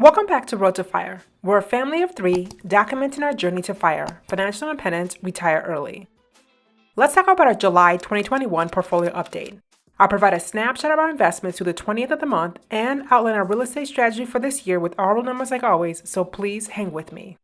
Welcome back to Road to Fire. We're a family of three documenting our journey to FIRE, financial independence, retire early. Let's talk about our July 2021 portfolio update. I'll provide a snapshot of our investments through the 20th of the month and outline our real estate strategy for this year with all the numbers like always, so please hang with me.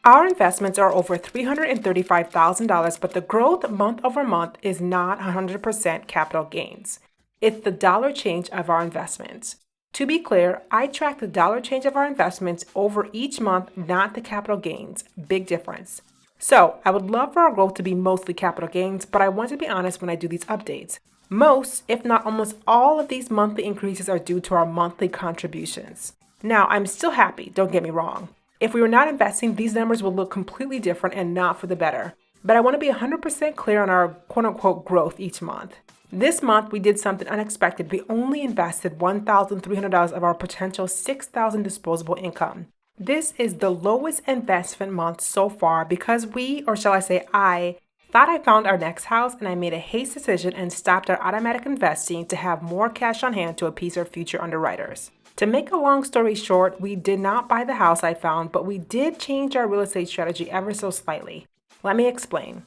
Our investments are over $335,000, but the growth month over month is not 100% capital gains. It's the dollar change of our investments. To be clear, I track the dollar change of our investments over each month, not the capital gains. Big difference. So I would love for our growth to be mostly capital gains, but I want to be honest when I do these updates. Most, if not almost all of these monthly increases are due to our monthly contributions. Now, I'm still happy, don't get me wrong. If we were not investing, these numbers would look completely different and not for the better. But I want to be 100% clear on our quote-unquote growth each month. This month, we did something unexpected. We only invested $1,300 of our potential $6,000 disposable income. This is the lowest investment month so far because we, or shall I say I, thought I found our next house and I made a haste decision and stopped our automatic investing to have more cash on hand to appease our future underwriters. To make a long story short, we did not buy the house I found, but we did change our real estate strategy ever so slightly. Let me explain.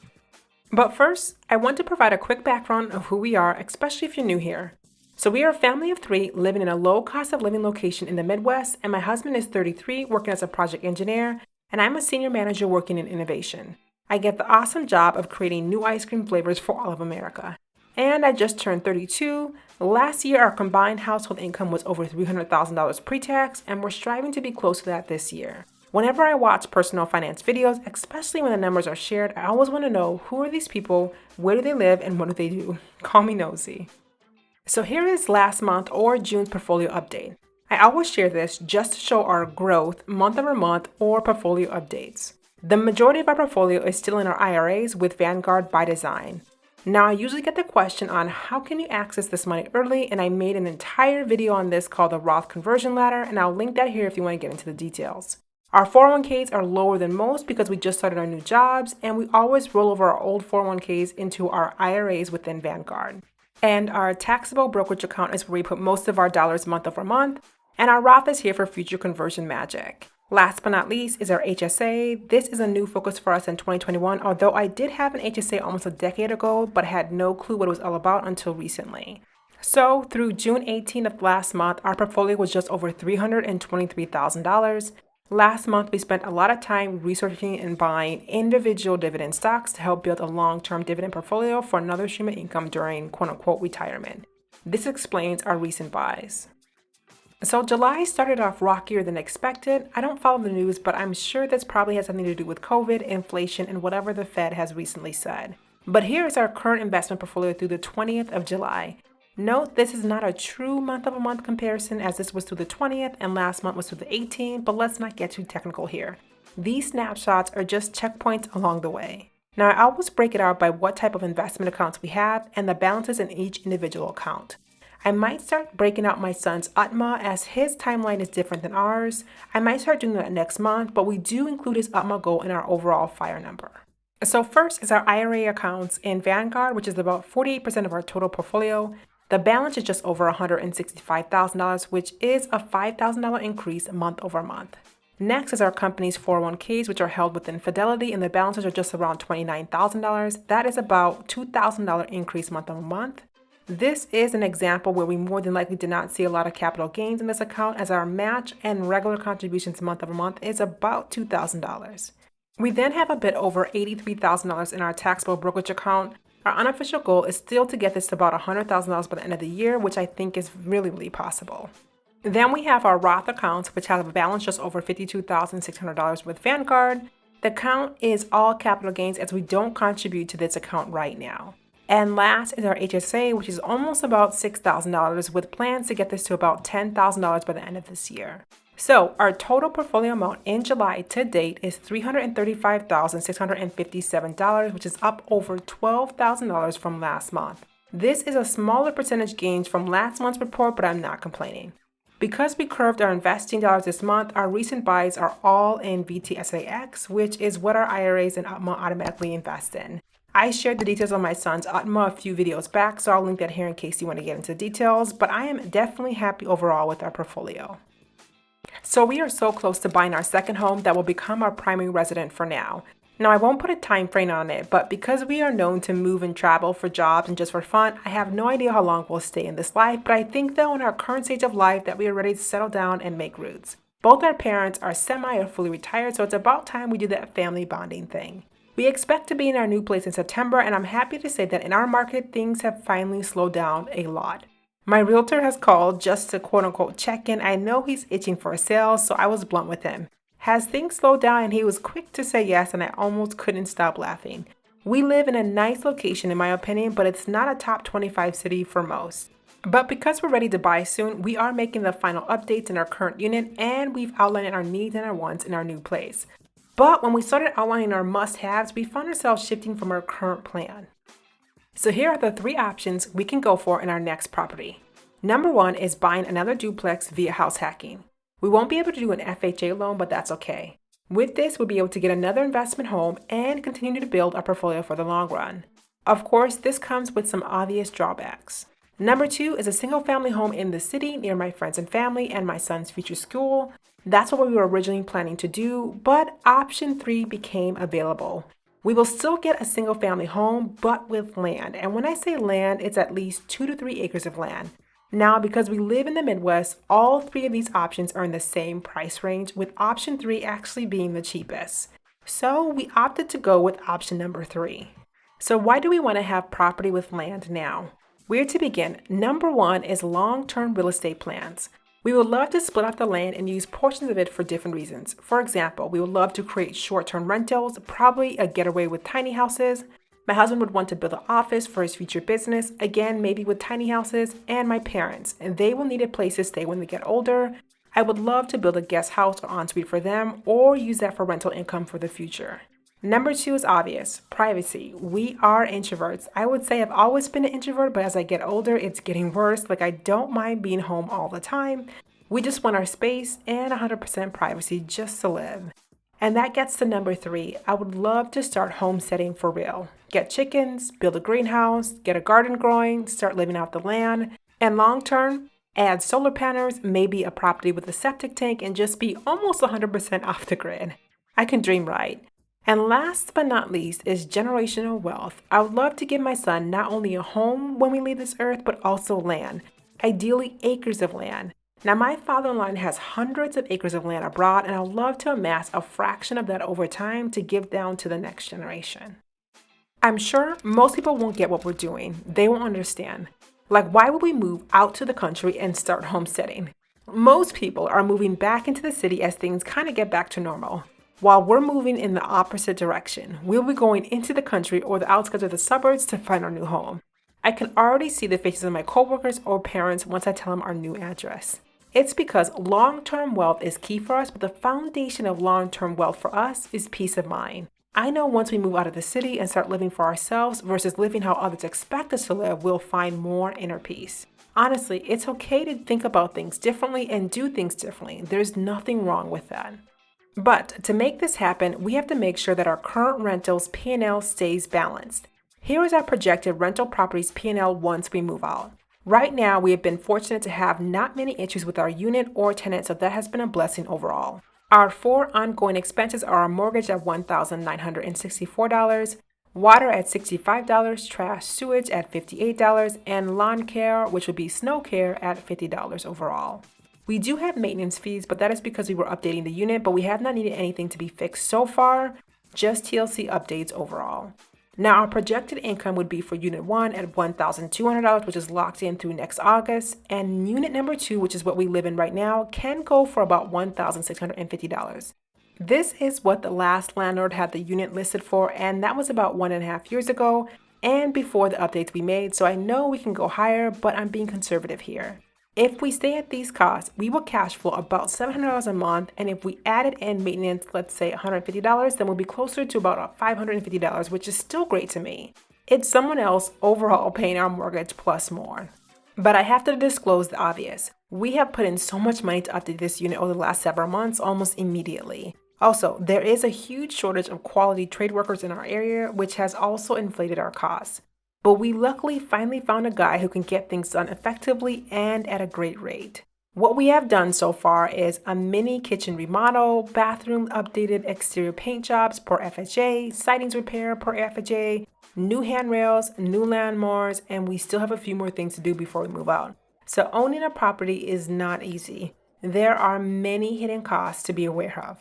But first, I want to provide a quick background of who we are, especially if you're new here. So we are a family of three living in a low cost of living location in the Midwest, and my husband is 33, working as a project engineer, and I'm a senior manager working in innovation. I get the awesome job of creating new ice cream flavors for all of America. And I just turned 32. Last year, our combined household income was over $300,000 pre-tax, and we're striving to be close to that this year. Whenever I watch personal finance videos, especially when the numbers are shared, I always want to know who are these people, where do they live, and what do they do? Call me nosy. So here is last month or June's portfolio update. I always share this just to show our growth month over month or portfolio updates. The majority of our portfolio is still in our IRAs with Vanguard by design. Now, I usually get the question on how can you access this money early, and I made an entire video on this called the Roth Conversion Ladder, and I'll link that here if you want to get into the details. Our 401ks are lower than most because we just started our new jobs, and we always roll over our old 401ks into our IRAs within Vanguard. And our taxable brokerage account is where we put most of our dollars month over month, and our Roth is here for future conversion magic. Last but not least is our HSA. This is a new focus for us in 2021, although I did have an HSA almost a decade ago, but had no clue what it was all about until recently. So through June 18th of last month, our portfolio was just over $323,000. Last month, we spent a lot of time researching and buying individual dividend stocks to help build a long-term dividend portfolio for another stream of income during quote-unquote retirement. This explains our recent buys. So July started off rockier than expected. I don't follow the news, but I'm sure this probably has something to do with COVID, inflation, and whatever the Fed has recently said. But here is our current investment portfolio through the 20th of July. Note, this is not a true month-over-month comparison as this was through the 20th and last month was through the 18th, but let's not get too technical here. These snapshots are just checkpoints along the way. Now, I always break it out by what type of investment accounts we have and the balances in each individual account. I might start breaking out my son's UTMA as his timeline is different than ours. I might start doing that next month, but we do include his UTMA goal in our overall FIRE number. So first is our IRA accounts in Vanguard, which is about 48% of our total portfolio. The balance is just over $165,000, which is a $5,000 increase month over month. Next is our company's 401ks, which are held within Fidelity, and the balances are just around $29,000. That is about $2,000 increase month over month. This is an example where we more than likely did not see a lot of capital gains in this account, as our match and regular contributions month over month is about $2,000. We then have a bit over $83,000 in our taxable brokerage account. Our unofficial goal is still to get this to about $100,000 by the end of the year, which I think is really possible. Then we have our Roth accounts, which have a balance just over $52,600 with Vanguard. The account is all capital gains as we don't contribute to this account right now. And last is our HSA, which is almost about $6,000 with plans to get this to about $10,000 by the end of this year. So our total portfolio amount in July to date is $335,657, which is up over $12,000 from last month. This is a smaller percentage gain from last month's report, but I'm not complaining. Because we curved our investing dollars this month, our recent buys are all in VTSAX, which is what our IRAs and UTMA automatically invest in. I shared the details on my son's UTMA a few videos back, so I'll link that here in case you want to get into details, but I am definitely happy overall with our portfolio. So we are so close to buying our second home that will become our primary resident for now. Now, I won't put a time frame on it, but because we are known to move and travel for jobs and just for fun, I have no idea how long we'll stay in this life, but I think though in our current stage of life that we are ready to settle down and make roots. Both our parents are semi or fully retired, so it's about time we do that family bonding thing. We expect to be in our new place in September, and I'm happy to say that in our market, things have finally slowed down a lot. My realtor has called just to quote unquote check in. I know he's itching for a sale, so I was blunt with him. Has things slowed down? And he was quick to say yes, and I almost couldn't stop laughing. We live in a nice location in my opinion, but it's not a top 25 city for most. But because we're ready to buy soon, we are making the final updates in our current unit, and we've outlined our needs and our wants in our new place. But when we started outlining our must-haves, we found ourselves shifting from our current plan. So here are the 3 options we can go for in our next property. Number 1 is buying another duplex via house hacking. We won't be able to do an FHA loan, but that's okay. With this, we'll be able to get another investment home and continue to build our portfolio for the long run. Of course, this comes with some obvious drawbacks. Number 2 is a single family home in the city near my friends and family and my son's future school. That's what we were originally planning to do, but option 3 became available. We will still get a single family home, but with land. And when I say land, it's at least 2 to 3 acres of land. Now, because we live in the Midwest, all 3 of these options are in the same price range, with option 3 actually being the cheapest. So we opted to go with option number 3. So why do we want to have property with land now? Where to begin? Number 1 is long-term real estate plans. We would love to split off the land and use portions of it for different reasons. For example, we would love to create short-term rentals, probably a getaway with tiny houses. My husband would want to build an office for his future business, again, maybe with tiny houses, and my parents, and they will need a place to stay when they get older. I would love to build a guest house or ensuite for them, or use that for rental income for the future. Number 2 is obvious, privacy. We are introverts. I would say I've always been an introvert, but as I get older, it's getting worse. Like I don't mind being home all the time. We just want our space and 100% privacy just to live. And that gets to number 3. I would love to start homesteading for real. Get chickens, build a greenhouse, get a garden growing, start living off the land, and long term, add solar panels, maybe a property with a septic tank, and just be almost 100% off the grid. I can dream right. And last but not least is generational wealth. I would love to give my son not only a home when we leave this earth, but also land, ideally acres of land. Now, my father-in-law has hundreds of acres of land abroad, and I would love to amass a fraction of that over time to give down to the next generation. I'm sure most people won't get what we're doing. They won't understand. Like, why would we move out to the country and start homesteading? Most people are moving back into the city as things kind of get back to normal, while we're moving in the opposite direction. We'll be going into the country or the outskirts of the suburbs to find our new home. I can already see the faces of my coworkers or parents once I tell them our new address. It's because long-term wealth is key for us, but the foundation of long-term wealth for us is peace of mind. I know once we move out of the city and start living for ourselves versus living how others expect us to live, we'll find more inner peace. Honestly, it's okay to think about things differently and do things differently. There's nothing wrong with that. But to make this happen, we have to make sure that our current rentals P&L stays balanced. Here is our projected rental properties P&L once we move out. Right now, we have been fortunate to have not many issues with our unit or tenant, so that has been a blessing overall. Our 4 ongoing expenses are our mortgage at $1,964, water at $65, trash sewage at $58, and lawn care, which would be snow care, at $50 overall. We do have maintenance fees, but that is because we were updating the unit, but we have not needed anything to be fixed so far, just TLC updates overall. Now, our projected income would be for Unit 1 at $1,200, which is locked in through next August, and Unit number 2, which is what we live in right now, can go for about $1,650. This is what the last landlord had the unit listed for, and that was about 1.5 years ago, and before the updates we made, so I know we can go higher, but I'm being conservative here. If we stay at these costs, we will cash flow about $700 a month, and if we added in maintenance, let's say $150, then we'll be closer to about $550, which is still great to me. It's someone else overall paying our mortgage plus more. But I have to disclose the obvious. We have put in so much money to update this unit over the last several months, almost immediately. Also, there is a huge shortage of quality trade workers in our area, which has also inflated our costs. But we luckily finally found a guy who can get things done effectively and at a great rate. What we have done so far is a mini kitchen remodel, bathroom updated, exterior paint jobs per FHA, sidings repair per FHA, new handrails, new lawnmowers, and we still have a few more things to do before we move out. So owning a property is not easy. There are many hidden costs to be aware of.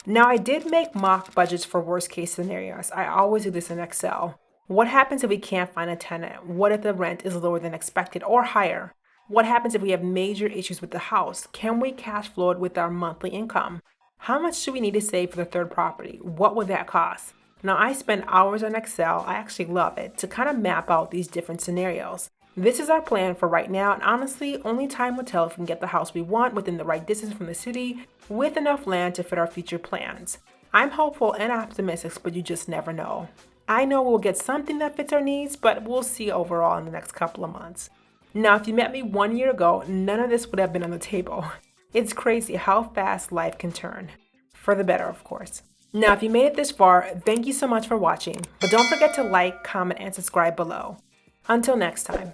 Now, I did make mock budgets for worst case scenarios. I always do this in Excel. What happens if we can't find a tenant? What if the rent is lower than expected or higher? What happens if we have major issues with the house? Can we cash flow it with our monthly income? How much do we need to save for the third property? What would that cost? Now, I spend hours on Excel, I actually love it, to kind of map out these different scenarios. This is our plan for right now, and honestly, only time will tell if we can get the house we want within the right distance from the city with enough land to fit our future plans. I'm hopeful and optimistic, but you just never know. I know we'll get something that fits our needs, but we'll see overall in the next couple of months. Now, if you met me 1 year ago, none of this would have been on the table. It's crazy how fast life can turn. For the better, of course. Now, if you made it this far, thank you so much for watching. But don't forget to like, comment, and subscribe below. Until next time.